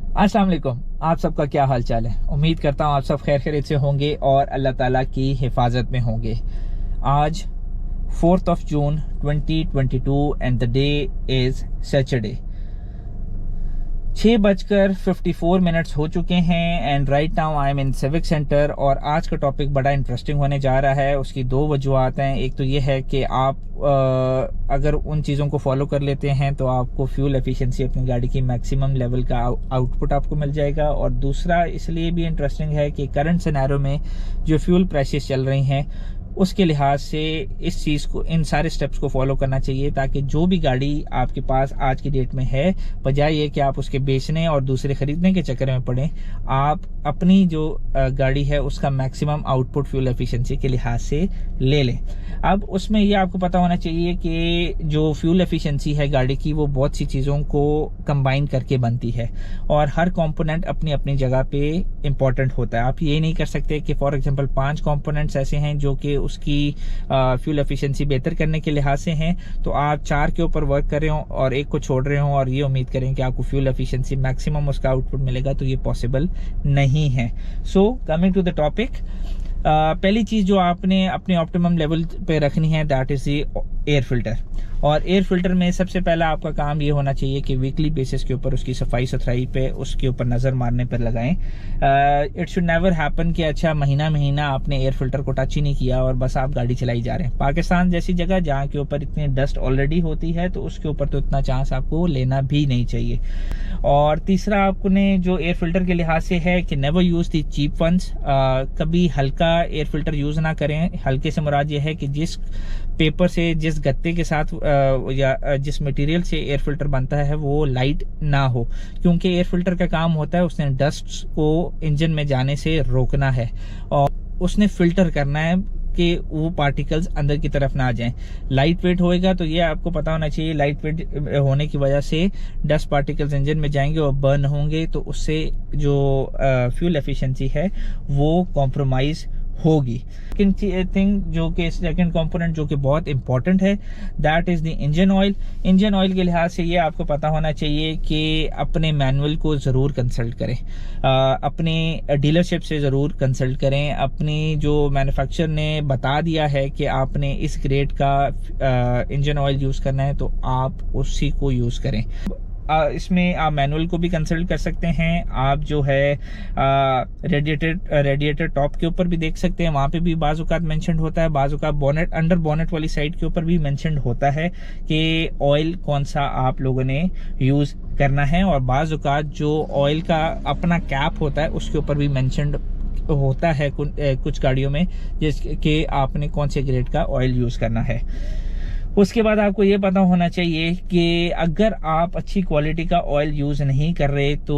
अस्सलाम वालेकुम। आप सबका क्या हाल चाल है। उम्मीद करता हूँ आप सब खैर खैरियत से होंगे और अल्लाह ताला की हिफाजत में होंगे। आज 4th of June 2022 and the day is Saturday. 6:54 हो चुके हैं and right now I am in civic centre. और आज का टॉपिक बड़ा इंटरेस्टिंग होने जा रहा है। उसकी दो वजूहत हैं। एक तो ये है कि आप अगर उन चीज़ों को फॉलो कर लेते हैं तो आपको फ्यूल एफिशिएंसी अपनी गाड़ी की मैक्सिमम लेवल का आउटपुट आपको मिल जाएगा। और दूसरा इसलिए भी इंटरेस्टिंग है कि करंट सिनेरियो में जो फ्यूल प्राइसेस चल रही हैं उसके लिहाज से इस चीज़ को, इन सारे स्टेप्स को फॉलो करना चाहिए ताकि जो भी गाड़ी आपके पास आज की डेट में है, बजाय ये कि आप उसके बेचने और दूसरे खरीदने के चक्कर में पड़ें, आप अपनी जो गाड़ी है उसका मैक्सिमम आउटपुट फ्यूल एफिशिएंसी के लिहाज से ले लें। अब उसमें ये आपको पता होना चाहिए कि जो फ्यूल एफिशिएंसी है गाड़ी की वो बहुत सी चीज़ों को कंबाइन करके बनती है और हर कंपोनेंट अपनी अपनी जगह पे इंपॉर्टेंट होता है। आप ये नहीं कर सकते कि फॉर एग्जांपल 5 कंपोनेंट्स ऐसे हैं जो कि उसकी फ्यूल एफिशिएंसी बेहतर करने के लिहाज से हैं, तो आप 4 के ऊपर वर्क कर रहे हो और एक को छोड़ रहे हो और ये उम्मीद करें कि आपको फ्यूल एफिशिएंसी मैक्सिमम उसका आउटपुट मिलेगा, तो ये पॉसिबल नहीं है। So coming to the topic, पहली चीज जो आपने अपने ऑप्टिमम लेवल पे रखनी है that is the air filter. और एयर फिल्टर में सबसे पहला आपका काम ये होना चाहिए कि वीकली बेसिस के ऊपर उसकी सफाई सुथराई पे उसके ऊपर नज़र मारने पर लगाएं। इट शुड नेवर हैपन कि अच्छा महीना महीना आपने एयर फिल्टर को टच ही नहीं किया और बस आप गाड़ी चलाई जा रहे हैं। पाकिस्तान जैसी जगह जहाँ के ऊपर इतनी डस्ट ऑलरेडी होती है तो उसके ऊपर तो इतना चांस आपको लेना भी नहीं चाहिए। और तीसरा आपने जो एयर फिल्टर के लिहाज से है कि never use the cheap ones. कभी हल्का एयर फिल्टर यूज ना करें। हल्के से मुराद ये है कि जिस पेपर से, जिस गत्ते के साथ या जिस मटेरियल से एयर फिल्टर बनता है वो लाइट ना हो, क्योंकि एयर फिल्टर का काम होता है उसने डस्ट को इंजन में जाने से रोकना है और उसने फिल्टर करना है कि वो पार्टिकल्स अंदर की तरफ ना आ जाएं। लाइट वेट होएगा तो ये आपको पता होना चाहिए, लाइट वेट होने की वजह से डस्ट पार्टिकल्स इंजन में जाएंगे और बर्न होंगे, तो उससे जो फ्यूल एफिशिएंसी है वो कॉम्प्रोमाइज होगी। सेकंड कंपोनेंट जो कि बहुत इंपॉर्टेंट है that is the engine oil. Engine oil के लिहाज से ये आपको पता होना चाहिए कि अपने मैनुअल को ज़रूर कंसल्ट करें, अपने डीलरशिप से ज़रूर कंसल्ट करें। अपनी जो मैन्युफैक्चरर ने बता दिया है कि आपने इस ग्रेड का इंजन ऑयल यूज़ करना है तो आप उसी को यूज़ करें। इसमें आप मैनुअल को भी कंसल्ट कर सकते हैं। आप जो है रेडिएटर टॉप के ऊपर भी देख सकते हैं, वहाँ पे भी बाज़ औक़ात मेंशन होता है। बाज़ औक़ात बोनेट, अंडर बोनेट वाली साइड के ऊपर भी मेंशन होता है कि ऑयल कौन सा आप लोगों ने यूज़ करना है। और बाज़ औक़ात जो ऑयल का अपना कैप होता है उसके ऊपर भी मेंशन होता है कुछ गाड़ियों में, जिसके आपने कौन से ग्रेड का ऑयल यूज़ करना है। उसके बाद आपको ये पता होना चाहिए कि अगर आप अच्छी क्वालिटी का ऑयल यूज़ नहीं कर रहे तो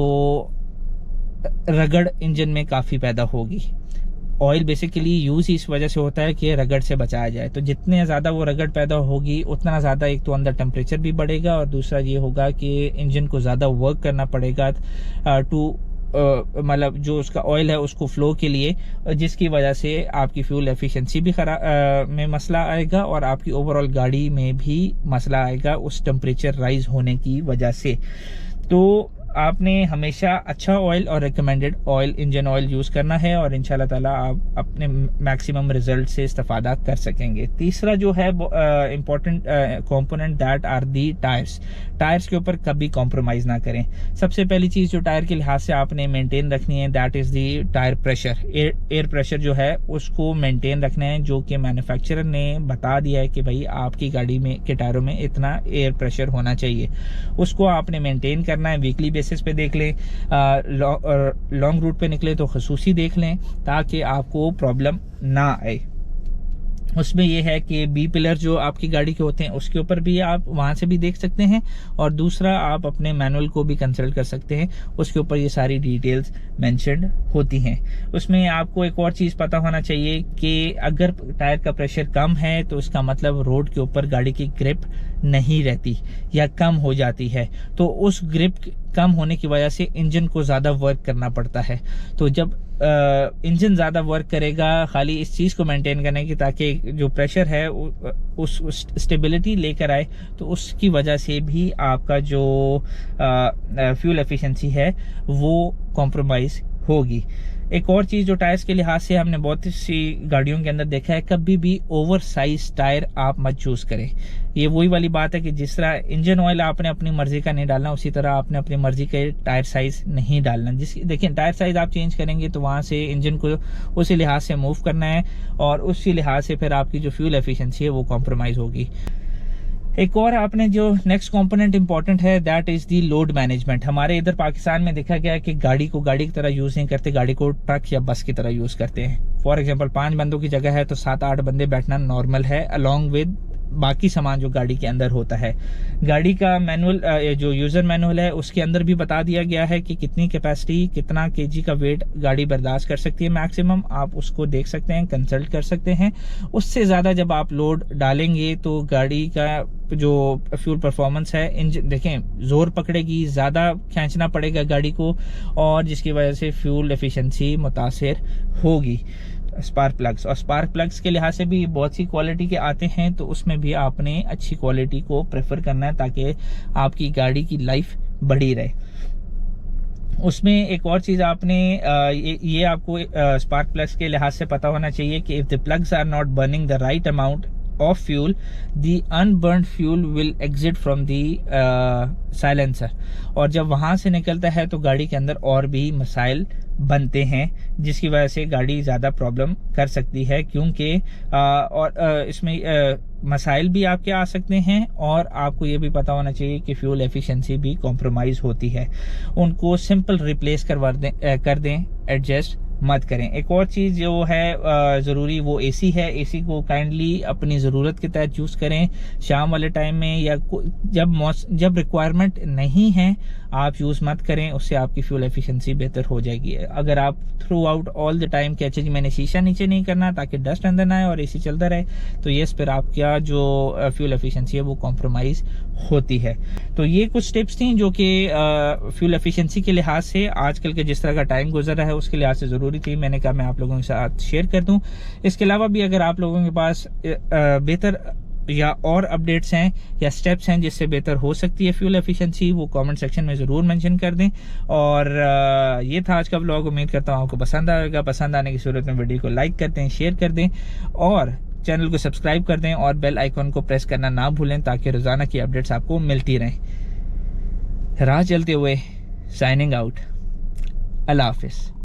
रगड़ इंजन में काफ़ी पैदा होगी। ऑयल बेसिकली यूज़ इस वजह से होता है कि रगड़ से बचाया जाए, तो जितने ज़्यादा वो रगड़ पैदा होगी उतना ज़्यादा एक तो अंदर टेम्परेचर भी बढ़ेगा और दूसरा ये होगा कि इंजन को ज़्यादा वर्क करना पड़ेगा मतलब जो उसका ऑयल है उसको फ्लो के लिए, जिसकी वजह से आपकी फ्यूल एफिशिएंसी भी में मसला आएगा और आपकी ओवरऑल गाड़ी में भी मसला आएगा उस टेम्परेचर राइज होने की वजह से। तो आपने हमेशा अच्छा ऑयल और recommended oil, engine oil use करना है और इंशाल्लाह ताला आप अपने मैक्सिमम रिजल्ट से इस्तेफादा कर सकेंगे। तीसरा जो है important component that are the tyres. Tyres के ऊपर कभी कॉम्प्रोमाइज़ ना करें। सबसे पहली चीज़ जो टायर के लिहाज से आपने मेंटेन रखनी है that is the tyre pressure. Air pressure जो है उसको मेंटेन रखना है, जो कि मैन्युफैक्चरर ने बता दिया है कि भाई आपकी गाड़ी में के टायरों में इतना एयर प्रेशर होना चाहिए, उसको आपने मेंटेन करना है। वीकली बेसिस पे देख लें, लॉन्ग रूट पे निकले तो खसूसी देख लें ताकि आपको प्रॉब्लम ना आए। उसमें यह है कि बी पिलर जो आपकी गाड़ी के होते हैं उसके ऊपर भी आप वहाँ से भी देख सकते हैं और दूसरा आप अपने मैनुअल को भी कंसल्ट कर सकते हैं, उसके ऊपर ये सारी डिटेल्स मेंशन्ड होती हैं। उसमें आपको एक और चीज़ पता होना चाहिए कि अगर टायर का प्रेशर कम है तो इसका मतलब रोड के ऊपर गाड़ी की ग्रिप नहीं रहती या कम हो जाती है, तो उस ग्रिप कम होने की वजह से इंजन को ज़्यादा वर्क करना पड़ता है। तो जब इंजन ज़्यादा वर्क करेगा खाली इस चीज़ को मेंटेन करने की, ताकि जो प्रेशर है उस स्टेबिलिटी लेकर आए, तो उसकी वजह से भी आपका जो फ्यूल एफिशिएंसी है वो कॉम्प्रोमाइज़ होगी। एक और चीज़ जो टायर्स के लिहाज से हमने बहुत सी गाड़ियों के अंदर देखा है, कभी भी ओवर साइज टायर आप मत चूज़ करें। ये वही वाली बात है कि जिस तरह इंजन ऑयल आपने अपनी मर्जी का नहीं डालना, उसी तरह आपने अपनी मर्जी के टायर साइज नहीं डालना। देखिए टायर साइज आप चेंज करेंगे तो वहाँ से इंजन को उसी लिहाज से मूव करना है, और उसी लिहाज से फिर आपकी जो फ्यूल एफिशिएंसी है वो कॉम्प्रोमाइज़ होगी। एक और आपने जो नेक्स्ट कंपोनेंट इंपॉर्टेंट है, that is the load management. हमारे इधर पाकिस्तान में देखा गया है कि गाड़ी को गाड़ी की तरह यूज नहीं करते, गाड़ी को ट्रक या बस की तरह यूज करते हैं। फॉर एग्जांपल 5 बंदों की जगह है तो 7-8 बंदे बैठना नॉर्मल है, अलॉन्ग विद बाकी सामान जो गाड़ी के अंदर होता है। गाड़ी का मैनुअल जो यूजर मैनुअल है उसके अंदर भी बता दिया गया है कि कितनी कैपेसिटी, कितना केजी का वेट गाड़ी बर्दाश्त कर सकती है मैक्सिमम। आप उसको देख सकते हैं, कंसल्ट कर सकते हैं। उससे ज़्यादा जब आप लोड डालेंगे तो गाड़ी का जो फ्यूल परफॉर्मेंस है, इंजन देखें जोर पकड़ेगी, ज़्यादा खींचना पड़ेगा गाड़ी को, और जिसकी वजह से फ्यूल एफिशिएंसी मुतासिर होगी। स्पार्क प्लग्स, और स्पार्क प्लग्स के लिहाज से भी बहुत सी क्वालिटी के आते हैं, तो उसमें भी आपने अच्छी क्वालिटी को प्रेफर करना है ताकि आपकी गाड़ी की लाइफ बढ़ी रहे। उसमें एक और चीज़ आपने ये आपको स्पार्क प्लग्स के लिहाज से पता होना चाहिए कि if the plugs are not burning the right amount of fuel, the unburned fuel will exit from the silencer, और जब वहाँ से निकलता है तो गाड़ी के अंदर और भी मसाइल बनते हैं, जिसकी वजह से गाड़ी ज़्यादा प्रॉब्लम कर सकती है, क्योंकि इसमें मसाइल भी आपके आ सकते हैं, और आपको ये भी पता होना चाहिए कि फ्यूल एफिशिएंसी भी कॉम्प्रोमाइज़ होती है। उनको सिंपल रिप्लेस कर दें, एडजस्ट मत करें। एक और चीज़ जो है ज़रूरी, वो एसी है। एसी को काइंडली अपनी ज़रूरत के तहत यूज़ करें, शाम वाले टाइम में या जब रिक्वायरमेंट नहीं है आप यूज़ मत करें, उससे आपकी फ्यूल एफिशिएंसी बेहतर हो जाएगी। अगर आप through out all the time कि अच्छा जी मैंने शीशा नीचे नहीं करना ताकि डस्ट अंदर ना आए और एसी चलता रहे, तो ये फिर आपका जो फ्यूल एफिशिएंसी है वो कॉम्प्रोमाइज़ होती है। तो ये कुछ टिप्स थी जो कि फ्यूल एफिशिएंसी के लिहाज से आजकल के जिस तरह का टाइम गुजर रहा है उसके लिहाज से ज़रूरी थी, मैंने कहा मैं आप लोगों के साथ शेयर कर दूं। इसके अलावा भी अगर आप लोगों के पास बेहतर या और अपडेट्स हैं या स्टेप्स हैं जिससे बेहतर हो सकती है फ्यूल एफिशिएंसी, वो कमेंट सेक्शन में ज़रूर मेंशन कर दें। और ये था आज का व्लॉग। उम्मीद करता हूँ आपको पसंद आएगा। पसंद आने की सूरत में वीडियो को लाइक कर दें, शेयर कर दें, और चैनल को सब्सक्राइब कर दें, और बेल आइकॉन को प्रेस करना ना भूलें ताकि रोज़ाना की अपडेट्स आपको मिलती रहें। राह चलते हुए साइनिंग आउट। अल्लाह हाफिज़।